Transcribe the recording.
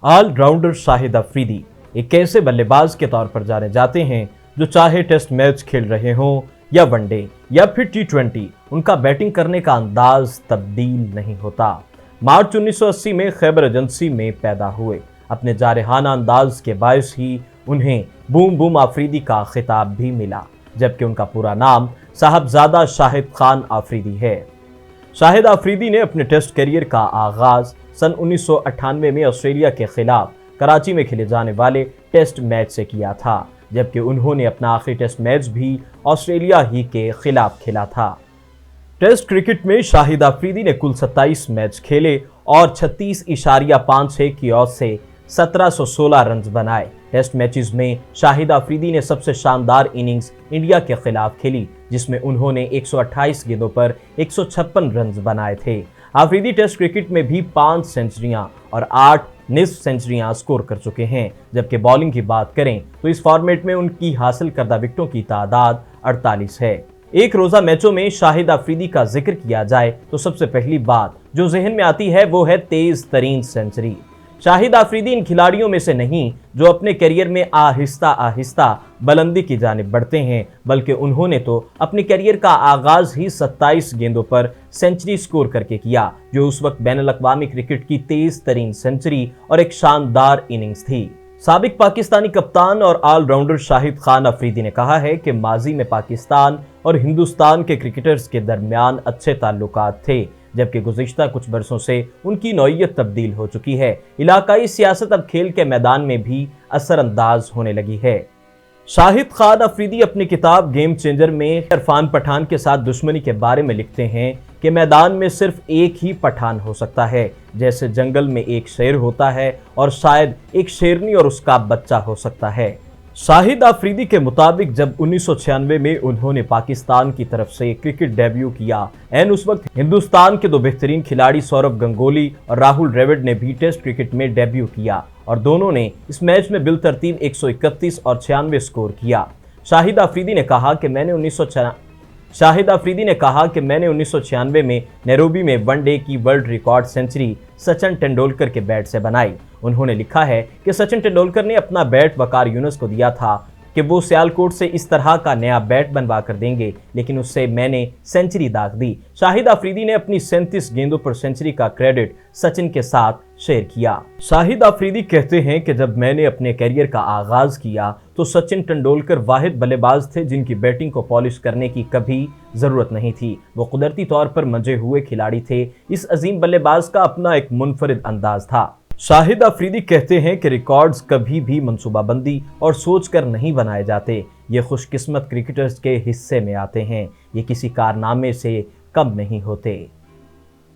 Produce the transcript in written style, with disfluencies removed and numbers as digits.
All rounder Shahid Afridi एक ऐसे बल्लेबाज के तौर पर जाने जाते हैं जो चाहे टेस्ट मैच खेल रहे हों या वनडे या फिर टी20, उनका बैटिंग करने का अंदाज तब्दील नहीं होता। मार्च 1980 में खैबर एजेंसी में पैदा हुए। अपने जारहाना अंदाज के बायस ही उन्हें बूम बूम अफरीदी का खिताब भी मिला, जबकि उनका पूरा नाम साहबजादा शाहिद खान अफरीदी है। शाहिद अफरीदी ने अपने टेस्ट करियर का आगाज सन 1998 में ऑस्ट्रेलिया के खिलाफ कराची में खेले जाने वाले टेस्ट मैच से किया था, जबकि उन्होंने अपना आखिरी टेस्ट मैच भी ऑस्ट्रेलिया ही के खिलाफ खेला था। टेस्ट क्रिकेट में शाहिद अफरीदी ने कुल 27 मैच खेले और 36.56 की औसत से 1716 रन बनाए। टेस्ट मैचेस में शाहिद अफरीदी ने सबसे शानदार इनिंग्स इंडिया के खिलाफ खेली, जिसमें उन्होंने 128 गेंदों पर 156 रन बनाए थे। अफरीदी टेस्ट क्रिकेट में भी 5 सेंचुरियां और 8 निस्फ सेंचुरियां स्कोर कर चुके हैं, जबकि बॉलिंग की बात करें तो इस फॉर्मेट में उनकी हासिल करदा विकेटों की तादाद 48 है। एक रोजा मैचों में शाहिद अफरीदी का जिक्र किया जाए तो सबसे पहली बात जो जहन में आती है वो है तेज तरीन सेंचुरी। शाहिद अफरीदी इन खिलाड़ियों में से नहीं जो अपने करियर में आहिस्ता आहिस्ता बुलंदी की जानिब बढ़ते हैं, बल्कि उन्होंने तो अपने करियर का आगाज ही 27 गेंदों पर सेंचुरी स्कोर करके किया, जो उस वक्त बैनुल अक़वामी क्रिकेट की तेज तरीन सेंचुरी और एक शानदार इनिंग्स थी। साबिक पाकिस्तानी कप्तान और ऑलराउंडर शाहिद खान अफरीदी ने कहा है कि माजी में पाकिस्तान और हिंदुस्तान के क्रिकेटर्स के दरमियान अच्छे ताल्लुकात थे, जबकि गुज़िश्ता कुछ बरसों से उनकी नौइयत तब्दील हो चुकी है। इलाकाई सियासत अब खेल के मैदान में भी असरअंदाज होने लगी है। शाहिद खान अफरीदी अपनी किताब गेम चेंजर में इरफान पठान के साथ दुश्मनी के बारे में लिखते हैं कि मैदान में सिर्फ एक ही पठान हो सकता है, जैसे जंगल में एक शेर होता है और शायद एक शेरनी और उसका बच्चा हो सकता है। शाहिद अफरीदी के मुताबिक जब 1996 में उन्होंने पाकिस्तान की तरफ से क्रिकेट डेब्यू किया, उस वक्त हिंदुस्तान के 2 बेहतरीन खिलाड़ी सौरव गंगोली और राहुल द्रविड़ ने भी टेस्ट क्रिकेट में डेब्यू किया और दोनों ने इस मैच में बिलतरतीब 131 और 96 स्कोर किया। शाहिद अफरीदी ने कहा कि मैंने 1996 में नैरोबी में वनडे की world record century Sachin Tendulkar के बैट से बनाई। उन्होंने लिखा है कि सचिन तेंदुलकर ने अपना बैट वकार यूनुस को दिया था कि वो सियालकोट से इस तरह का नया बैट बनवा कर देंगे, लेकिन उससे मैंने सेंचुरी दाग दी। शाहिद अफरीदी ने अपनी 37 गेंदों पर सेंचुरी का क्रेडिट सचिन के साथ शेयर किया। शाहिद अफरीदी कहते हैं कि जब मैंने अपने करियर का आगाज किया तो सचिन तेंदुलकर वाहिद बल्लेबाज थे जिनकी बैटिंग को पॉलिश करने की कभी जरूरत नहीं थी। वो कुदरती तौर पर मंजे हुए खिलाड़ी थे। इस अजीम बल्लेबाज का अपना एक मुनफरिद अंदाज था। शाहिद अफरीदी कहते हैं कि रिकॉर्ड्स कभी भी मंसूबाबंदी और सोचकर नहीं बनाए जाते, ये खुशकिस्मत क्रिकेटर्स के हिस्से में आते हैं, ये किसी कारनामे से कम नहीं होते।